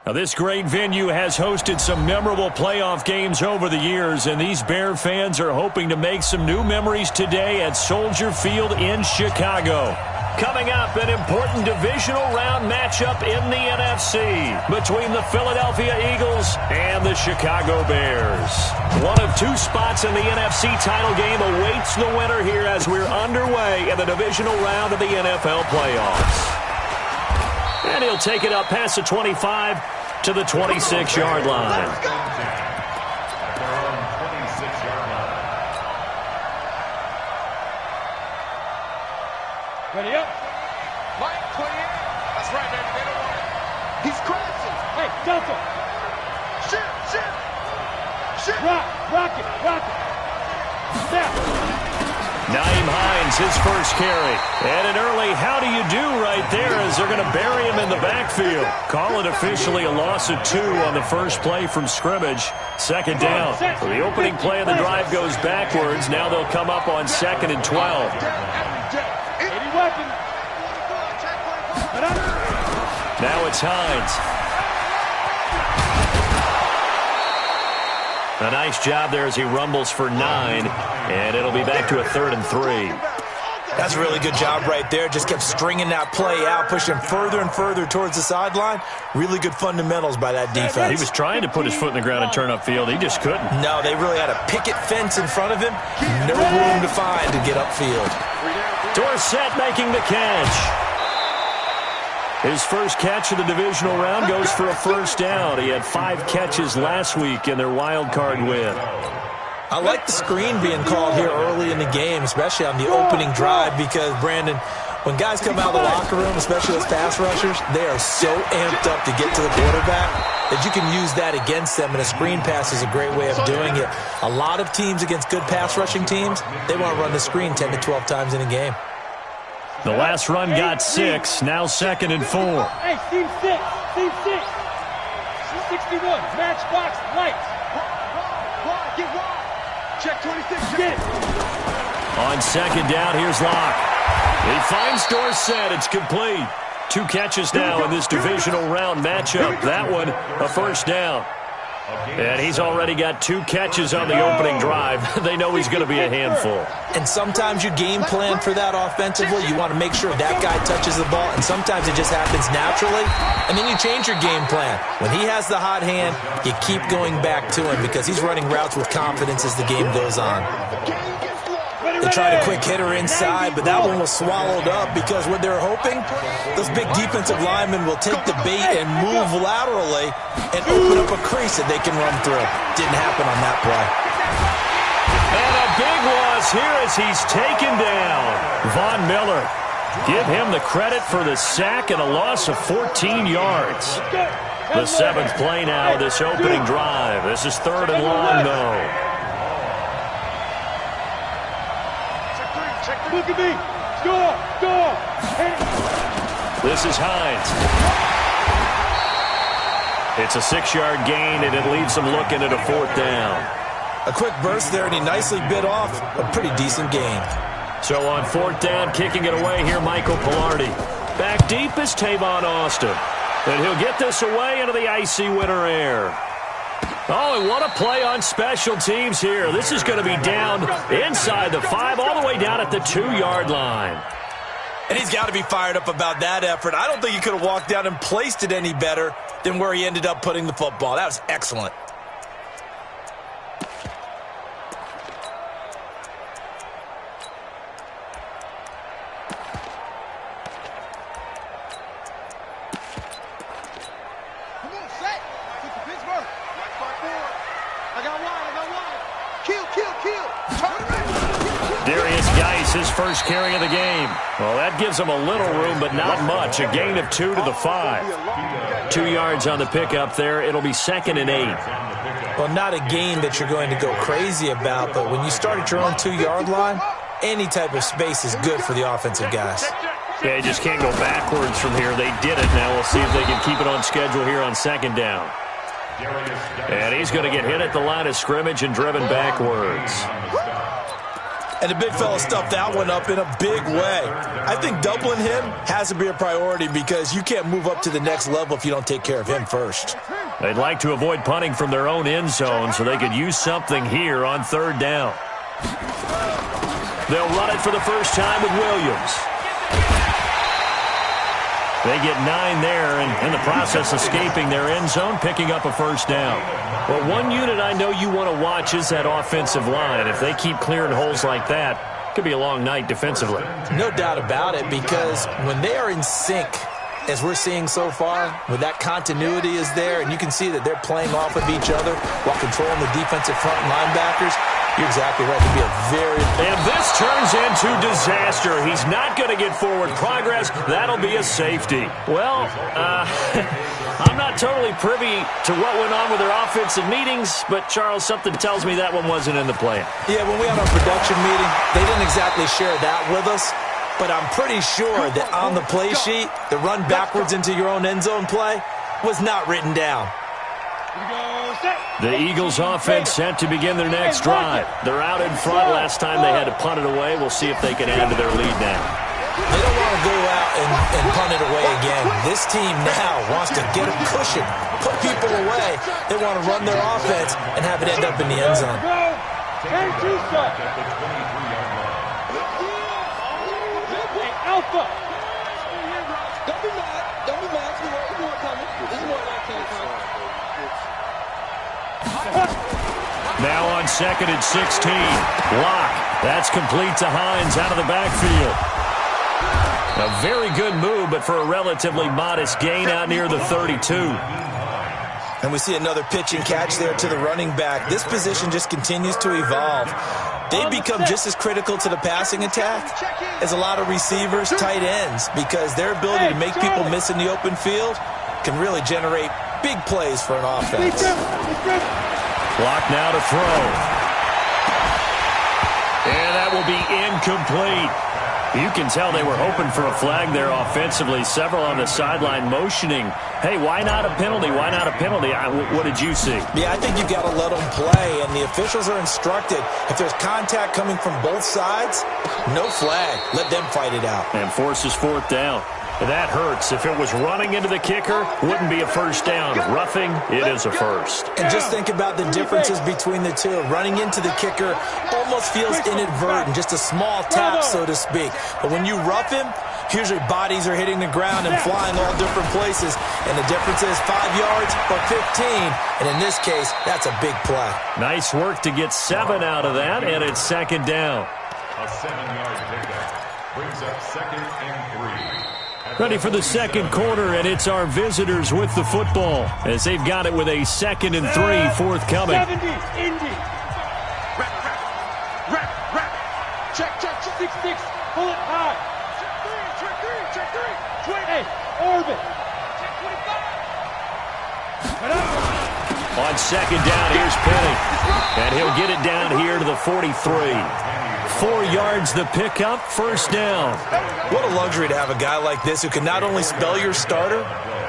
Now, this great venue has hosted some memorable playoff games over the years, and these Bear fans are hoping to make some new memories today at Soldier Field in Chicago. Coming up, an important divisional round matchup in the NFC between the Philadelphia Eagles and the Chicago Bears. One of two spots in the NFC title game awaits the winner here as we're underway in the divisional round of the NFL playoffs. And he'll take it up past the 25 to the 26-yard line. Ready up. Mike, clear. That's right, baby. They don't want it. He's crashing. Hey, Delta. Shit. Rock it. Snap. Naeem Hines, his first carry. And an early how do you do right there as they're going to bury him in the backfield. Call it officially a loss of 2 on the first play from scrimmage. Second down. So the opening play of the drive goes backwards. Now they'll come up on 2nd and 12. Now it's Hines. A nice job there as he rumbles for 9, and it'll be back to a 3rd and 3. That's a really good job right there. Just kept stringing that play out, pushing further and further towards the sideline. Really good fundamentals by that defense. He was trying to put his foot in the ground and turn upfield. He just couldn't. No, they really had a picket fence in front of him. No room to find to get upfield. Dorsett making the catch. His first catch of the divisional round goes for a first down. He had 5 catches last week in their wild card win. I like the screen being called here early in the game, especially on the opening drive, because, Brandon, when guys come out of the locker room, especially those pass rushers, they are so amped up to get to the quarterback that you can use that against them, and a screen pass is a great way of doing it. A lot of teams against good pass rushing teams, they want to run the screen 10 to 12 times in a game. The last run got 6, now 2nd and 4. Hey, team 6. 61, matchbox, lights. Get wide. Check 26, get it. On 2nd down, here's Locke. He finds Dorsett, it's complete. 2 catches now in this divisional round matchup. That one, a first down. And he's already got 2 catches on the opening drive. They know he's going to be a handful. And sometimes you game plan for that offensively. You want to make sure that guy touches the ball, and sometimes it just happens naturally. And then you change your game plan. When he has the hot hand, you keep going back to him because he's running routes with confidence as the game goes on. They tried a quick hitter inside, but that one was swallowed up because what they're hoping, those big defensive linemen will take the bait and move laterally and open up a crease that they can run through. Didn't happen on that play. And a big loss here as he's taken down. Von Miller, give him the credit for the sack and a loss of 14 yards. The 7th play now of this opening drive. This is 3rd and long, though. Look at me. Score. This is Hines. It's a 6-yard gain, and it leaves him looking at a 4th down. A quick burst there, and he nicely bit off a pretty decent gain. So on 4th down, kicking it away here, Michael Pilardi. Back deep is Tavon Austin. And he'll get this away into the icy winter air. Oh, and what a play on special teams here. This is going to be down inside the 5, all the way down at the 2-yard line. And he's got to be fired up about that effort. I don't think he could have walked down and placed it any better than where he ended up putting the football. That was excellent. His first carry of the game. Well, that gives him a little room, but not much. A gain of 2 to the 5. 2 yards on the pickup there. It'll be 2nd and 8. Well, not a gain that you're going to go crazy about, but when you start at your own 2-yard line, any type of space is good for the offensive guys. Yeah, you just can't go backwards from here. They did it. Now we'll see if they can keep it on schedule here on 2nd down. And he's going to get hit at the line of scrimmage and driven backwards. And the big fella stuffed that one up in a big way. I think doubling him has to be a priority because you can't move up to the next level if you don't take care of him first. They'd like to avoid punting from their own end zone so they could use something here on third down. They'll run it for the first time with Williams. They get 9 there, and in the process escaping their end zone, picking up a first down. Well, one unit I know you want to watch is that offensive line. If they keep clearing holes like that, it could be a long night defensively. No doubt about it, because when they are in sync, as we're seeing so far, when that continuity is there, and you can see that they're playing off of each other while controlling the defensive front linebackers, you're exactly right. It'd be a very... And this turns into disaster. He's not going to get forward progress. That'll be a safety. Well, I'm not totally privy to what went on with their offensive meetings, but, Charles, something tells me that one wasn't in the plan. Yeah, when we had our production meeting, they didn't exactly share that with us, but I'm pretty sure that on the play sheet, the run backwards into your own end zone play was not written down. The Eagles offense set to begin their next drive. They're out in front. Last time they had to punt it away. We'll see if they can add to their lead now. They don't want to go out and punt it away again. This team now wants to get a cushion, put people away. They want to run their offense and have it end up in the end zone. Alpha. Don't be mad. Don't be mad. There's more coming. There's more that came from. Now on 2nd and 16. Block. That's complete to Hines out of the backfield. A very good move, but for a relatively modest gain out near the 32. And we see another pitch and catch there to the running back. This position just continues to evolve. They become just as critical to the passing attack as a lot of receivers, tight ends, because their ability to make people miss in the open field can really generate big plays for an offense. Block now to throw. And that will be incomplete. You can tell they were hoping for a flag there offensively. Several on the sideline motioning, hey, why not a penalty? Why not a penalty? What did you see? Yeah, I think you've got to let them play, and the officials are instructed. If there's contact coming from both sides, no flag. Let them fight it out. And forces fourth down. That hurts. If it was running into the kicker, wouldn't be a first down. Roughing, it is a first. And just think about the differences between the two. Running into the kicker almost feels inadvertent, just a small tap, so to speak. But when you rough him, usually bodies are hitting the ground and flying all different places. And the difference is 5 yards or 15. And in this case, that's a big play. Nice work to get 7 out of that, and it's 2nd down. A 7-yard pickup brings up 2nd and 3. Ready for the second quarter, and it's our visitors with the football as they've got it with a 2nd and 3 forthcoming. 70, Indy. Rap. Check. 6-6. Pull it high. Check 3. 20. Orbit. Check 25. On 2nd down, here's Penny. And he'll get it down here to the 43. 4 yards the pickup, first down. What a luxury to have a guy like this who can not only spell your starter,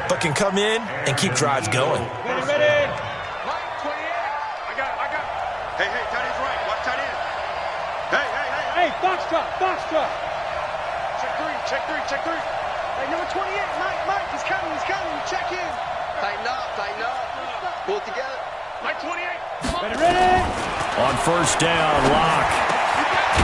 but can come in and keep drives going. Ready. Line 28. I got. Hey, tight end's right. Watch tight end. Hey. Hey, box drop. Check three. Hey, number 28, Mike, he's coming. Check in. Tighten up. Pull it together. Mike 28. Ready. On first down, Locke.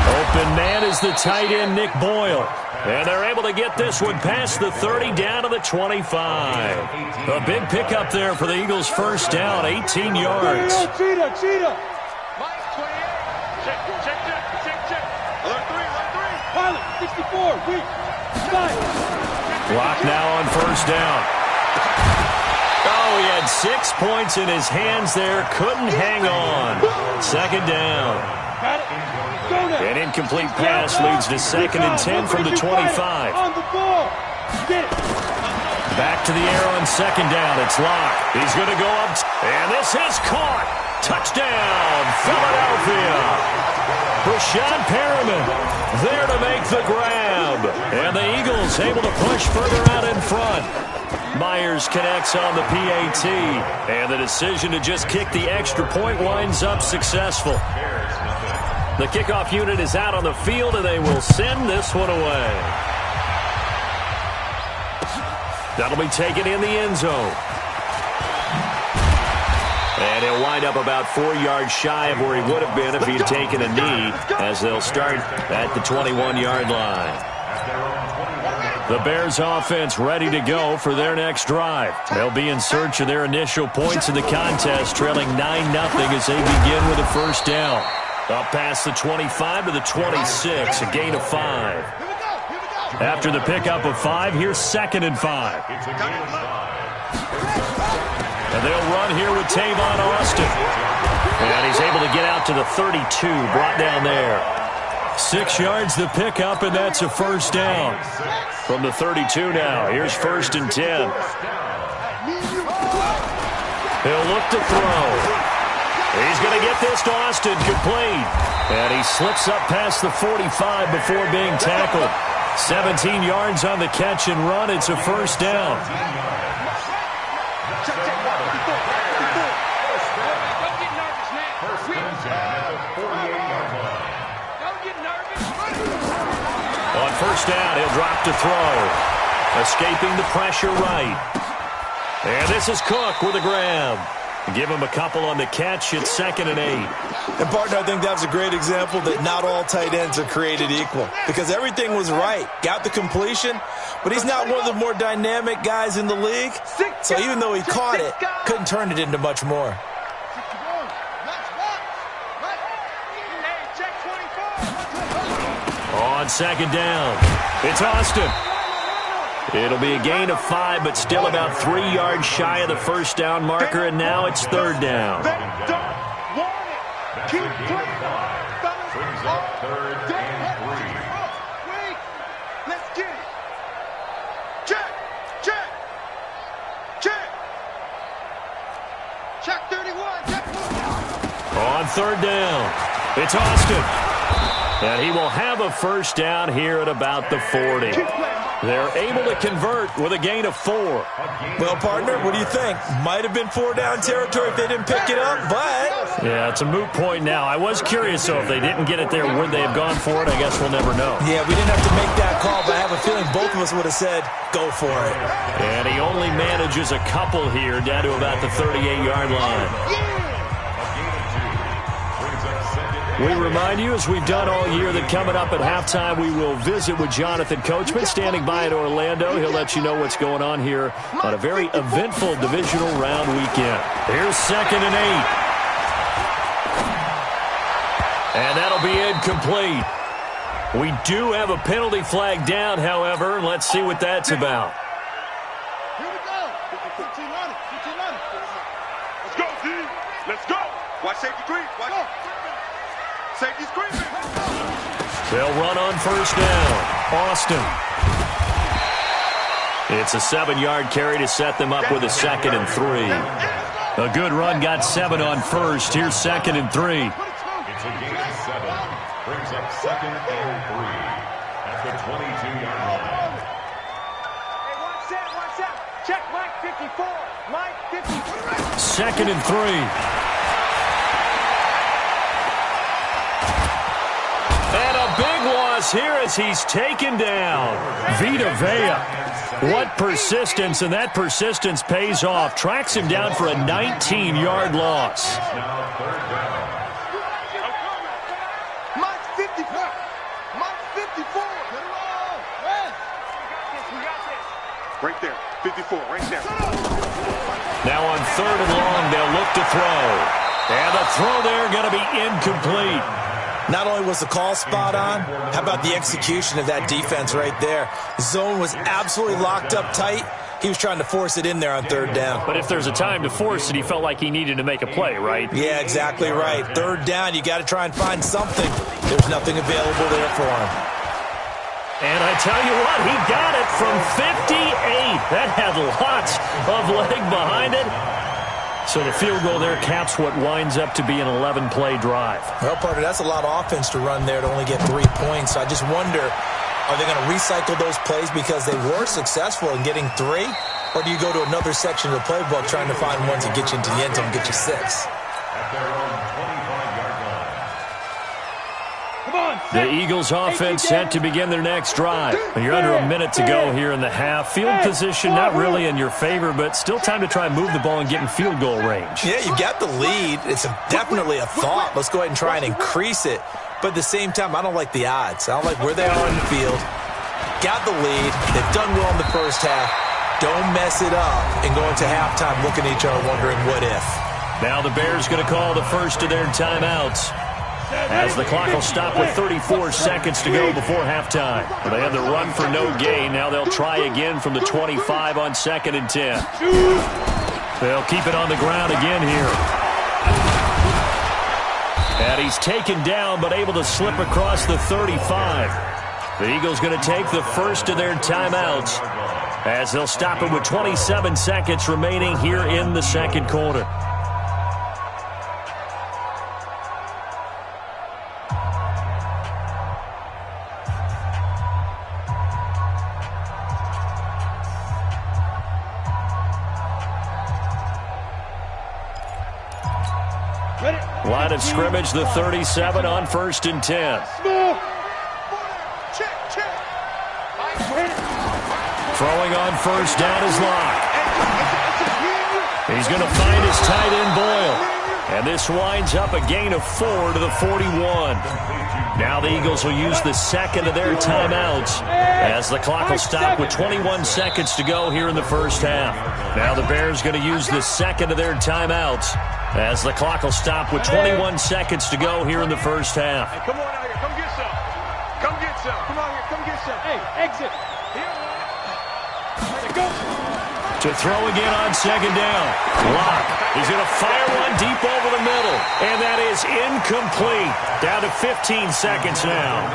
Open man is the tight end, Nick Boyle. And they're able to get this one past the 30 down to the 25. A big pickup there for the Eagles' first down, 18 yards. Cheetah. Mike 28. Check. Alert 3. Pilot, 64, weak. 5. Clock now on first down. Oh, he had 6 points in his hands there. Couldn't hang on. 2nd down. Got it. Go now. An incomplete pass leads to 2nd and 10 from the 25. On the ball. Get it. Back to the air on 2nd down. It's Locke. He's going to go up. And this is caught. Touchdown, Philadelphia. Brashad Perriman there to make the grab. And the Eagles able to push further out in front. Myers connects on the PAT. And the decision to just kick the extra point winds up successful. The kickoff unit is out on the field, and they will send this one away. That'll be taken in the end zone. And he'll wind up about 4 yards shy of where he would have been if he'd taken a knee, as they'll start at the 21-yard line. The Bears offense ready to go for their next drive. They'll be in search of their initial points in the contest, trailing 9-0 as they begin with a first down. Up past the 25 to the 26, a gain of 5. After the pickup of 5, here's 2nd and 5. And they'll run here with Tavon Austin. And he's able to get out to the 32, brought down there. 6 yards the pickup, and that's a first down. From the 32 now, here's 1st and 10. He'll look to throw. He's going to get this to Austin, complete. And he slips up past the 45 before being tackled. 17 yards on the catch and run. It's a first down. On first down, he'll drop to throw. Escaping the pressure right. And this is Cook with a grab. Give him a couple on the catch. It's 2nd and 8. And, partner, I think that was a great example that not all tight ends are created equal, because everything was right. Got the completion, but he's not one of the more dynamic guys in the league. So even though he caught it, couldn't turn it into much more. On 2nd down, it's Austin. It'll be a gain of 5, but still about 3 yards shy of the first down marker, and now it's 3rd down. They don't want it. Keep playing on. Brings up 3rd and 3. Wait. Let's get it. Check. Check. Check. Check 31. Check. On 3rd down, it's Austin. And he will have a first down here at about the 40. They're able to convert with a gain of 4. Well, partner, what do you think? Might have been 4-down territory if they didn't pick it up, but... Yeah, it's a moot point now. I was curious, though, if they didn't get it there, would they have gone for it? I guess we'll never know. Yeah, we didn't have to make that call, but I have a feeling both of us would have said, go for it. And he only manages a couple here down to about the 38-yard line. We remind you, as we've done all year, that coming up at halftime, we will visit with Jonathan Coachman, standing by in Orlando. He'll let you know what's going on here on a very eventful divisional round weekend. Here's 2nd and 8. And that'll be incomplete. We do have a penalty flag down, however. Let's see what that's about. Here we go. 15 on it. 15 on it. Let's go, D. Let's go. Watch safety creep. Watch. Safety's creeping. They'll run on first down. Austin. It's a 7-yard carry to set them up with a 2nd and 3. A good run got 7 on first. Here's 2nd and 3. It's a gain of 7. Brings up 2nd and 3 at the 22-yard line. Hey, watch out. Check Mike 54. Mike 54. 2nd and 3. And a big loss here as he's taken down. Vita Vea. What persistence, and that persistence pays off. Tracks him down for a 19-yard loss. Now 3rd down. Mike 54. Mike 54. Right there. 54. Right there. Now on 3rd and long, they'll look to throw. And the throw there going to be incomplete. Not only was the call spot on, how about the execution of that defense right there? Zone was absolutely locked up tight. He was trying to force it in there on 3rd down. But if there's a time to force it, he felt like he needed to make a play, right? Yeah, exactly right. 3rd down, you got to try and find something. There's nothing available there for him. And I tell you what, he got it from 58. That had lots of leg behind it. So the field goal there caps what winds up to be an 11-play drive. Well, partner, that's a lot of offense to run there to only get 3 points. I just wonder, are they going to recycle those plays because they were successful in getting 3? Or do you go to another section of the playbook trying to find ones that get you into the end zone and get you 6? At their own 25-yard line. The Eagles offense set to begin their next drive. You're under a minute to go here in the half. Field position not really in your favor, but still time to try and move the ball and get in field goal range. Yeah, you got the lead. It's definitely a thought. Let's go ahead and try and increase it. But at the same time, I don't like the odds. I don't like where they are in the field. Got the lead. They've done well in the first half. Don't mess it up and go into halftime looking at each other wondering what if. Now the Bears going to call the first of their timeouts, as the clock will stop with 34 seconds to go before halftime. They had the run for no gain. Now they'll try again from the 25 on 2nd and 10. They'll keep it on the ground again here. And he's taken down but able to slip across the 35. The Eagles going to take the first of their timeouts, as they'll stop it with 27 seconds remaining here in the second quarter. Line of scrimmage, the 37 on 1st and 10. Throwing on first down is Locke. He's going to find his tight end Boyle. And this winds up a gain of 4 to the 41. Now the Eagles will use the second of their timeouts, as the clock will stop with 21 seconds to go here in the first half. Now the Bears going to use the second of their timeouts, as the clock will stop with 21 seconds to go here in the first half. Hey, come on out here. Come get some. Come get some. Come out here. Come get some. Hey, exit. Here. Go. To throw again on 2nd down. Locke. He's going to fire one deep over the middle. And that is incomplete. Down to 15 seconds now.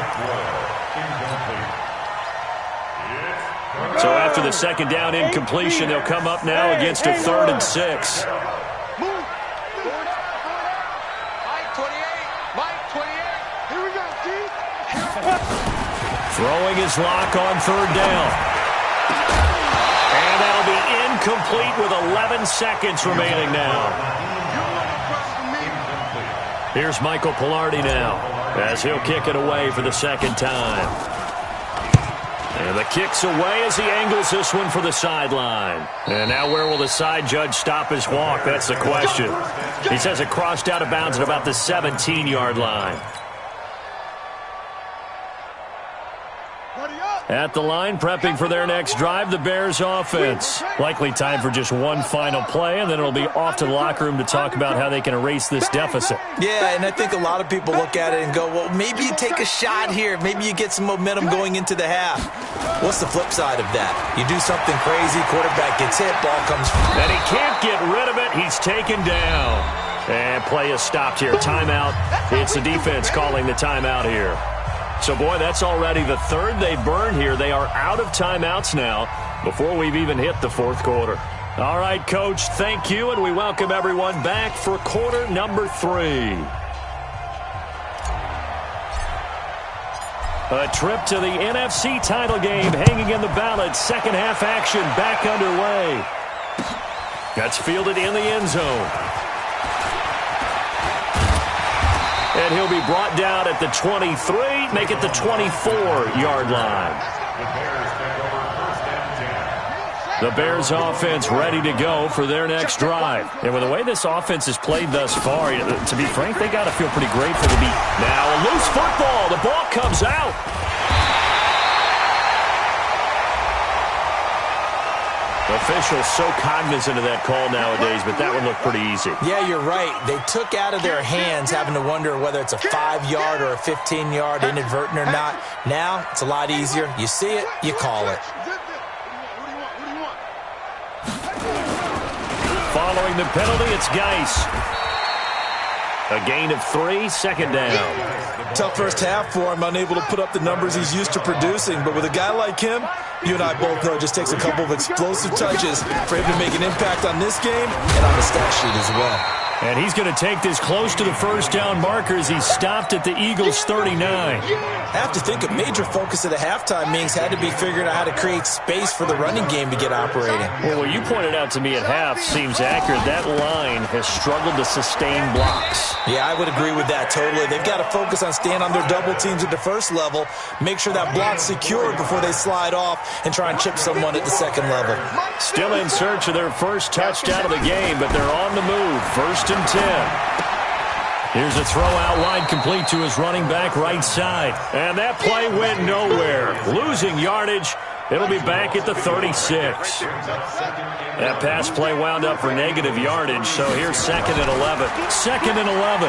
So after the 2nd down incompletion, they'll come up now against a 3rd and 6. Throwing his Locke on 3rd down. And that'll be incomplete with 11 seconds remaining now. Here's Michael Pilardi now, as he'll kick it away for the 2nd time. And the kick's away as he angles this one for the sideline. And now where will the side judge stop his walk? That's the question. He says it crossed out of bounds at about the 17-yard line. At the line, prepping for their next drive, the Bears offense. Likely time for just one final play, and then it'll be off to the locker room to talk about how they can erase this deficit. Yeah, and I think a lot of people look at it and go, well, maybe you take a shot here. Maybe you get some momentum going into the half. What's the flip side of that? You do something crazy, quarterback gets hit, ball comes. And he can't get rid of it. He's taken down. And play is stopped here. Timeout. It's the defense calling the timeout here. So, boy, that's already the 3rd they burned here. They are out of timeouts now before we've even hit the 4th quarter. All right, Coach, thank you, and we welcome everyone back for quarter number 3. A trip to the NFC title game hanging in the balance. Second half action back underway. That's fielded in the end zone. And he'll be brought down at the 23, make it the 24-yard line. The Bears offense ready to go for their next drive. And with the way this offense has played thus far, to be frank, they got to feel pretty grateful to be. Now a loose football. The ball comes out. Officials so cognizant of that call nowadays, but that one looked pretty easy. Yeah, you're right. They took out of their hands having to wonder whether it's a 5-yard or a 15-yard inadvertent or not. Now, it's a lot easier. You see it, you call it. Following the penalty, it's Geis. A gain of 3, 2nd down. Tough first half for him, unable to put up the numbers he's used to producing. But with a guy like him, you and I both know it just takes a couple of explosive touches for him to make an impact on this game and on the stat sheet as well. And he's going to take this close to the first down marker as he stopped at the Eagles' 39. I have to think a major focus of the halftime meetings had to be figuring out how to create space for the running game to get operating. Well, what you pointed out to me at half seems accurate. That line has struggled to sustain blocks. Yeah, I would agree with that totally. They've got to focus on staying on their double teams at the first level, make sure that block's secured before they slide off and try and chip someone at the second level. Still in search of their first touchdown of the game, but they're on the move. First and 10. Here's a throw out wide, complete to his running back right side. And that play went nowhere. Losing yardage. It'll be back at the 36. That pass play wound up for negative yardage, so here's 2nd and 11. 2nd and 11.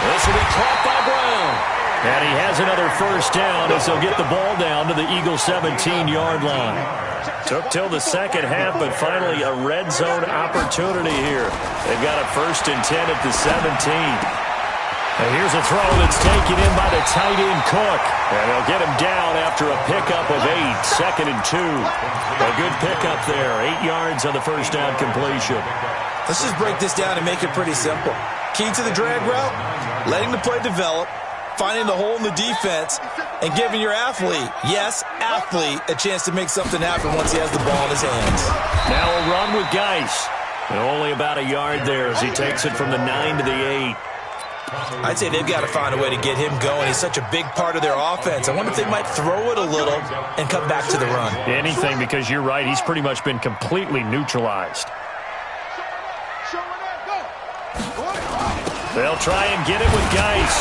This will be caught by Brown. And he has another first down as he'll get the ball down to the Eagles' 17-yard line. Took till the second half, but finally a red zone opportunity here. They've got a 1st and 10 at the 17. And here's a throw that's taken in by the tight end Cook. And they'll get him down after a pickup of 8. 2nd and 2. A good pickup there. 8 yards on the first down completion. Let's just break this down and make it pretty simple. Key to the drag route, letting the play develop, finding the hole in the defense, and giving your athlete, yes, athlete, a chance to make something happen once he has the ball in his hands. Now a run with Geis. And only about a yard there as he takes it from the 9 to the 8. I'd say they've got to find a way to get him going. He's such a big part of their offense. I wonder if they might throw it a little and come back to the run. Anything, because you're right. He's pretty much been completely neutralized. They'll try and get it with Geis.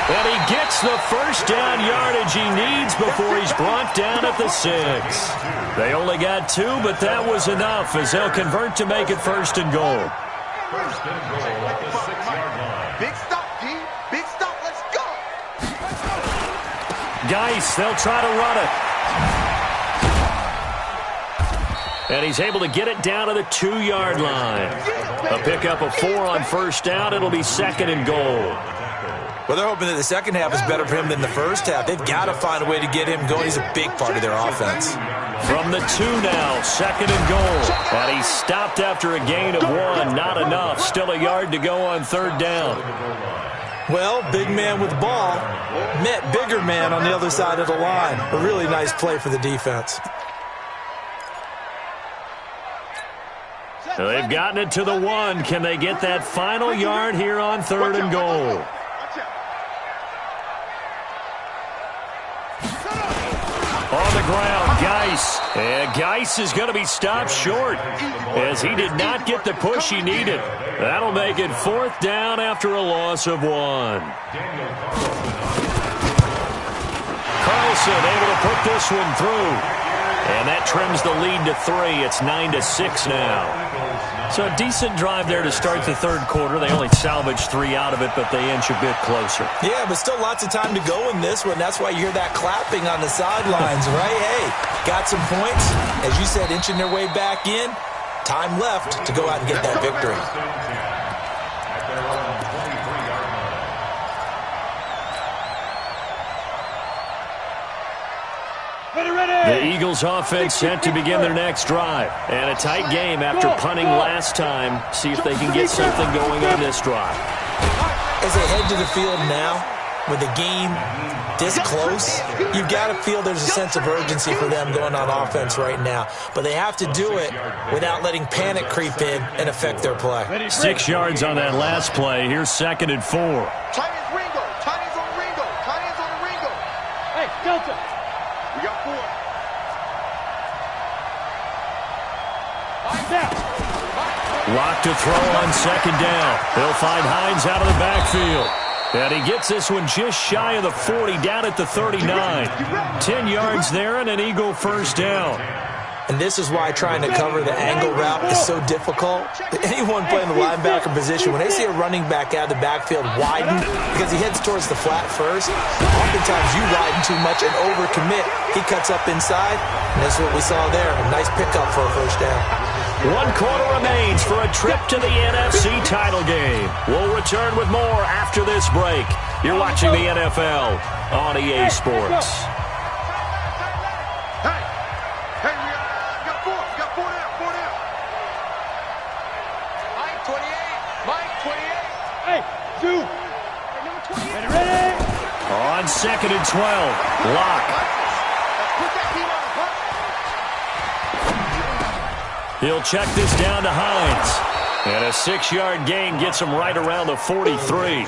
And he gets the first down yardage he needs before he's brought down at the 6. They only got 2, but that was enough as they'll convert to make it 1st and goal. First and goal at the 6-yard line. Big stop, D. Big stop. Let's go. Geis, they'll try to run it. And he's able to get it down to the 2-yard line. A pickup of 4 on first down. It'll be 2nd and goal. Well, they're hoping that the second half is better for him than the first half. They've got to find a way to get him going. He's a big part of their offense. From the 2 now, 2nd and goal. And he stopped after a gain of 1. Not enough. Still a yard to go on 3rd down. Well, big man with the ball met bigger man on the other side of the line. A really nice play for the defense. So they've gotten it to the 1. Can they get that final yard here on 3rd and goal? On the ground, Geis. And Geis is going to be stopped short as he did not get the push he needed. That'll make it 4th down after a loss of 1. Carlson able to put this one through. And that trims the lead to 3. It's 9-6 now. So a decent drive there to start the 3rd quarter. They only salvaged 3 out of it, but they inch a bit closer. Yeah, but still lots of time to go in this one. That's why you hear that clapping on the sidelines, right? Hey, got some points. As you said, inching their way back in. Time left to go out and get that victory. The Eagles offense set to begin their next drive. And a tight game after punting last time. See if they can get something going on this drive. As they head to the field now, with the game this close, you've got to feel there's a sense of urgency for them going on offense right now. But they have to do it without letting panic creep in and affect their play. 6 yards on that last play. Here's 2nd and 4. Tight ends Ringo. Tight ends on the Ringo. Tight ends on the Ringo. Hey, Delta. We got 4. Locked to throw on 2nd down. They'll find Hines out of the backfield. And he gets this one just shy of the 40, down at the 39. 10 yards there and an Eagle first down. And this is why trying to cover the angle route is so difficult. Anyone playing the linebacker position, when they see a running back out of the backfield widen, because he heads towards the flat first, oftentimes you widen too much and overcommit. He cuts up inside, and that's what we saw there. A nice pickup for a first down. 1 quarter remains for a trip to the NFC title game. We'll return with more after this break. You're watching the NFL on EA Sports. 2nd and 12. Lock. He'll check this down to Hines. And a 6-yard gain gets him right around the 43.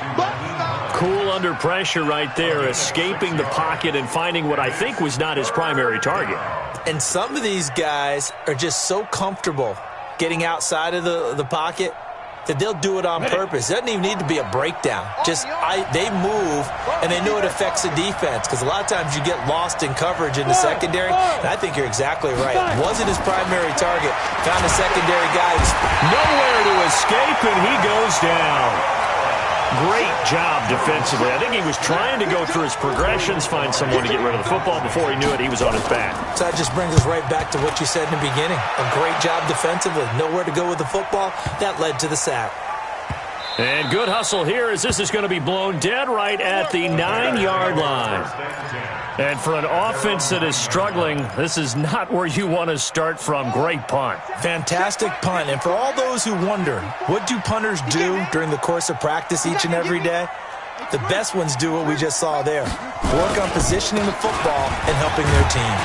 Cool under pressure right there, escaping the pocket and finding what I think was not his primary target. And some of these guys are just so comfortable getting outside of the pocket that they'll do it on purpose. It doesn't even need to be a breakdown. They move, and they know it affects the defense, because a lot of times you get lost in coverage in the secondary, and I think you're exactly right. Wasn't his primary target. Found a secondary guy. Nowhere to escape, and he goes down. Great job defensively. I think he was trying to go through his progressions, find someone to get rid of the football. Before he knew it, he was on his back. So that just brings us right back to what you said in the beginning. A great job defensively. Nowhere to go with the football. That led to the sack. And good hustle here, as this is going to be blown dead right at the 9-yard line. And for an offense that is struggling, this is not where you want to start from. Great punt. Fantastic punt. And for all those who wonder, what do punters do during the course of practice each and every day? The best ones do what we just saw there. Work on positioning the football and helping their team.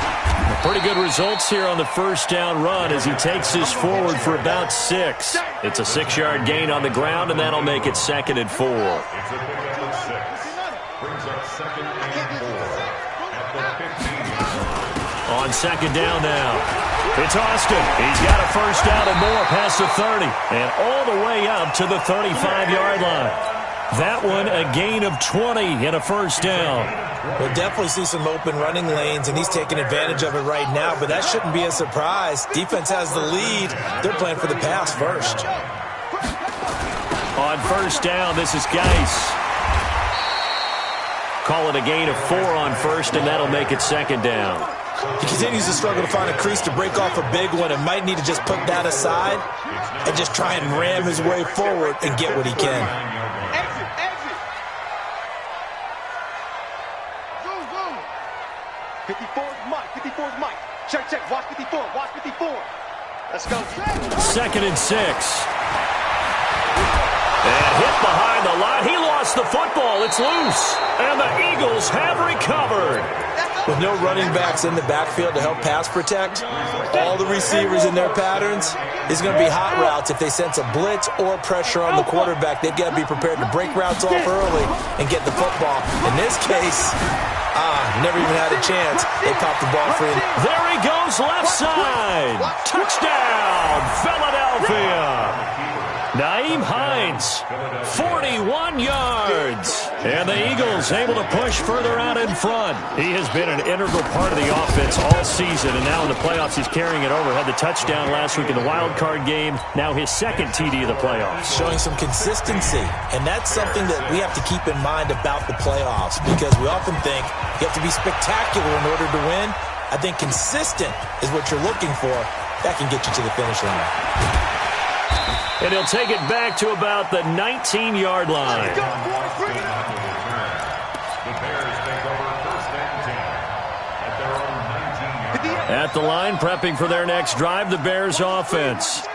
Pretty good results here on the first down run as he takes this forward for about 6. It's a 6-yard gain on the ground, and that'll make it 2nd and 4. It's a pickup of 6. Brings up 2nd and 4 at the 15. On 2nd down now. It's Austin. He's got a first down and more past the 30. And all the way up to the 35-yard line. That one a gain of 20 and a first down. We'll definitely see some open running lanes, and he's taking advantage of it right now, but that shouldn't be a surprise. Defense has the lead. They're playing for the pass first. On first down, this is Geis. Call it a gain of 4 on first, and that'll make it 2nd down. He continues to struggle to find a crease to break off a big one and might need to just put that aside and just try and ram his way forward and get what he can. Exit. 54's Mike. 54's Mike. Check. Watch 54. Let's go. 2nd and 6. And hit behind the line. He lost the football. It's loose. And the Eagles have recovered. With no running backs in the backfield to help pass protect, all the receivers in their patterns, it's going to be hot routes. If they sense a blitz or pressure on the quarterback, they've got to be prepared to break routes off early and get the football. In this case, never even had a chance. They popped the ball free. There he goes, left side. Touchdown, Philadelphia. Nyheim Hines, 41 yards. And the Eagles able to push further out in front. He has been an integral part of the offense all season, and now in the playoffs he's carrying it over. Had the touchdown last week in the wild card game. Now his 2nd TD of the playoffs. Showing some consistency, and that's something that we have to keep in mind about the playoffs, because we often think you have to be spectacular in order to win. I think consistent is what you're looking for. That can get you to the finish line. And he'll take it back to about the 19-yard line. The Bears take over 1st and 10 at their own 19-yard line. At the line, prepping for their next drive, the Bears offense.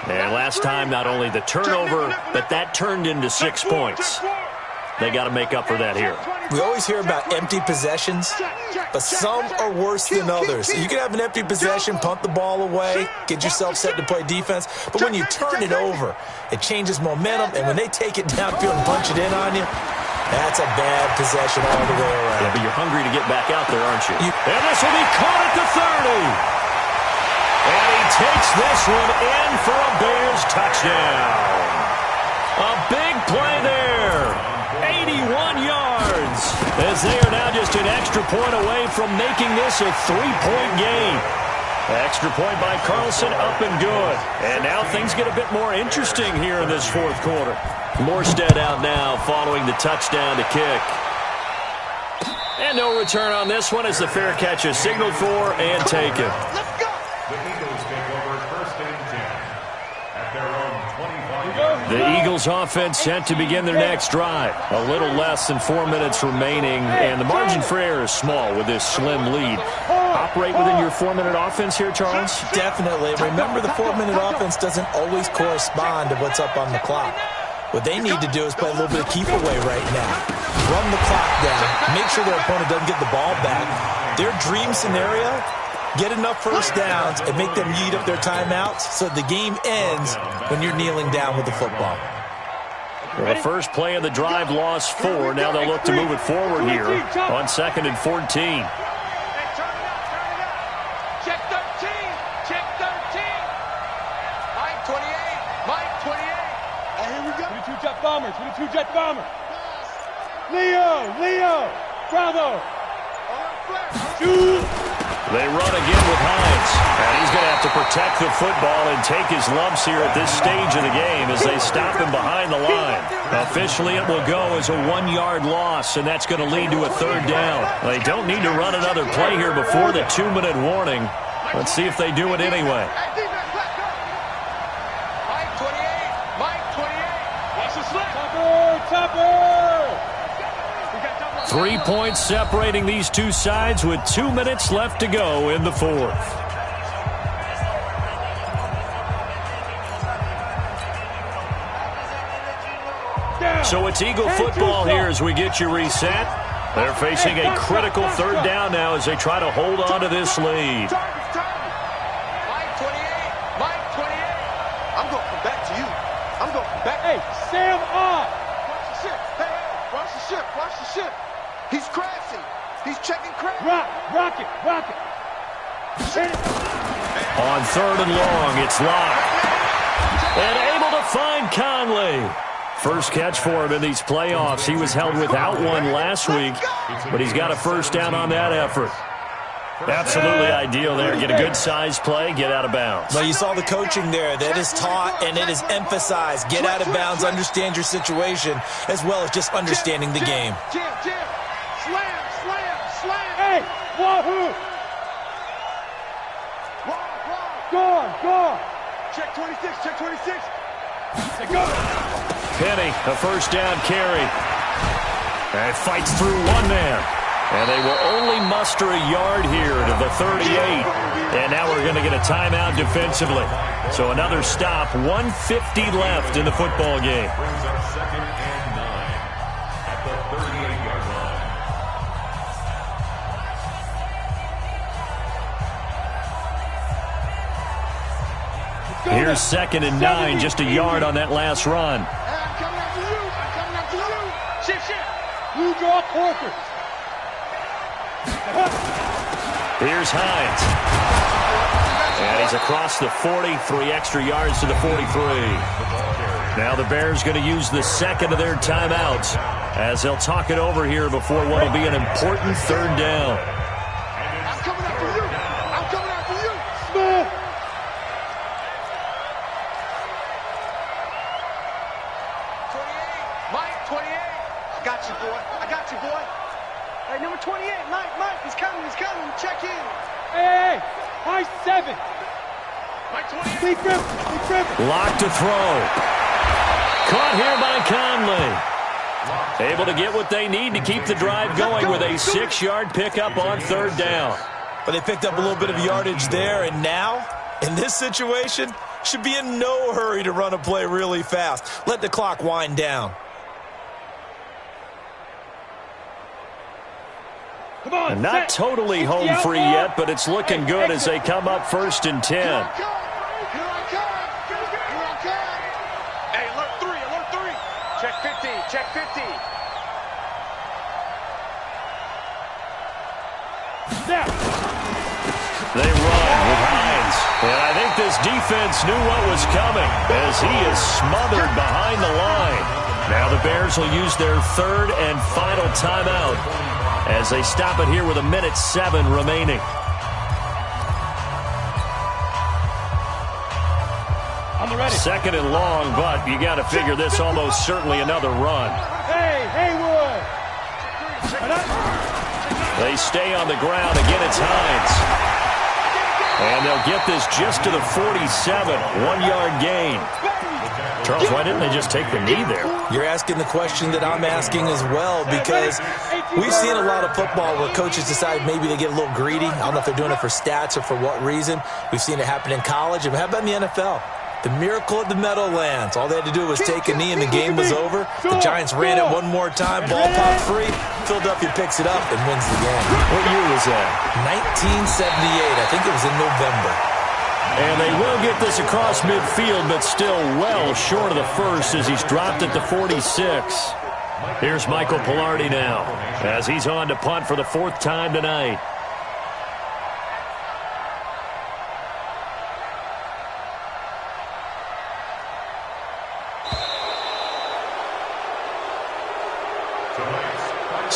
And last time, not only the turnover, but that turned into 6 points. They got to make up for that here. We always hear about empty possessions, but some are worse than others. You can have an empty possession, punt the ball away, get yourself set to play defense, but when you turn it over, it changes momentum, and when they take it downfield and punch it in on you, that's a bad possession all the way around. Yeah, but you're hungry to get back out there, aren't you? And this will be caught at the 30. And he takes this one in for a Bears touchdown. A big play there. 81 yards, as they are now just an extra point away from making this a 3-point game. Extra point by Carlson, up and good. And now things get a bit more interesting here in this 4th quarter. Morstead out now following the touchdown to kick. And no return on this one as the fair catch is signaled for and taken. Let's go. The Eagles take over 1st and 10 at their own 25-yard line. The Eagles offense set to begin their next drive. A little less than 4 minutes remaining, and the margin for error is small with this slim lead. Operate within your 4-minute offense here, Charles? Definitely. Remember, the 4-minute offense doesn't always correspond to what's up on the clock. What they need to do is play a little bit of keep away right now. Run the clock down. Make sure their opponent doesn't get the ball back. Their dream scenario, get enough first downs and make them eat up their timeouts so the game ends when you're kneeling down with the football. Well, the first play of the drive lost 4. Now they'll look to move it forward here on 2nd and 14. Bombers with a 2-jet bomber. Leo, Bravo. Shoot. They run again with Hines, and he's going to have to protect the football and take his lumps here at this stage of the game as they stop him behind the line. Officially, it will go as a 1-yard loss, and that's going to lead to a 3rd down. They don't need to run another play here before the 2-minute warning. Let's see if they do it anyway. 3 points separating these two sides with 2 minutes left to go in the 4th. So it's Eagle football here as we get you reset. They're facing a critical 3rd down now as they try to hold on to this lead. Mike 28. I'm going to come back to you. I'm going to come back. Hey, Sam off. Watch the ship. Hey, watch the ship. Watch the ship. He's crashing. He's checking crash. Rock it. On 3rd and long, it's locked. And able to find Conley. First catch for him in these playoffs. He was held without one last week, but he's got a first down on that effort. Absolutely ideal there. Get a good size play, get out of bounds. Well, you saw the coaching there. That is taught and it is emphasized. Get out of bounds, understand your situation, as well as just understanding the game. Jim. Slam. Hey, wahoo. Go. Check 26. Go. Penny, a first down carry. And fights through one man. And they will only muster a yard here to the 38. And now we're going to get a timeout defensively. So another stop, 1:50 left in the football game. Brings up 2nd and 9 at the 38-yard line. Here's 2nd and 9, just a yard on that last run. I'm coming after you. Shift. You draw quarters. Here's Hines. And he's across the 40, 3 extra yards to the 43. Now the Bears going to use the second of their timeouts as they'll talk it over here before what will be an important 3rd down. I'm coming after you. Smith. 28. Mike, 28. I got you, boy. Hey, number 28, Mike, he's coming. Check in. Hey, high 7. Mike 28. Big grip. Locked to throw. Caught here by Conley. Able to get what they need to keep the drive going with a 6-yard pickup on 3rd down. But they picked up a little bit of yardage there, and now, in this situation, should be in no hurry to run a play really fast. Let the clock wind down. And not totally home free yet, but it's looking good as they come up 1st and 10. Here I come. Hey, alert 3. Check 50. They run with Hines. And I think this defense knew what was coming as he is smothered behind the line. Now the Bears will use their 3rd and final timeout as they stop it here with 1:07 remaining. On the ready. 2nd and long, but you got to figure this almost certainly another run. Hey, Haywood. They stay on the ground. Again, it's Hines. And they'll get this just to the 47, 1-yard gain. Charles, why didn't they just take the knee there? You're asking the question that I'm asking as well, because we've seen a lot of football where coaches decide maybe they get a little greedy. I don't know if they're doing it for stats or for what reason. We've seen it happen in college. And how about in the NFL? The miracle of the Meadowlands. All they had to do was take a knee and the game was over. The Giants ran it one more time. Ball popped free. Philadelphia picks it up and wins the game. What year was that? 1978. I think it was in November. And they will get this across midfield, but still well short of the first as he's dropped it to 46. Here's Michael Pilardi now as he's on to punt for the 4th time tonight.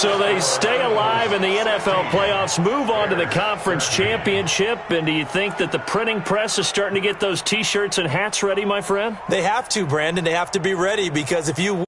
So they stay alive in the NFL playoffs, move on to the conference championship. And do you think that the printing press is starting to get those T-shirts and hats ready, my friend? They have to, Brandon. They have to be ready because if you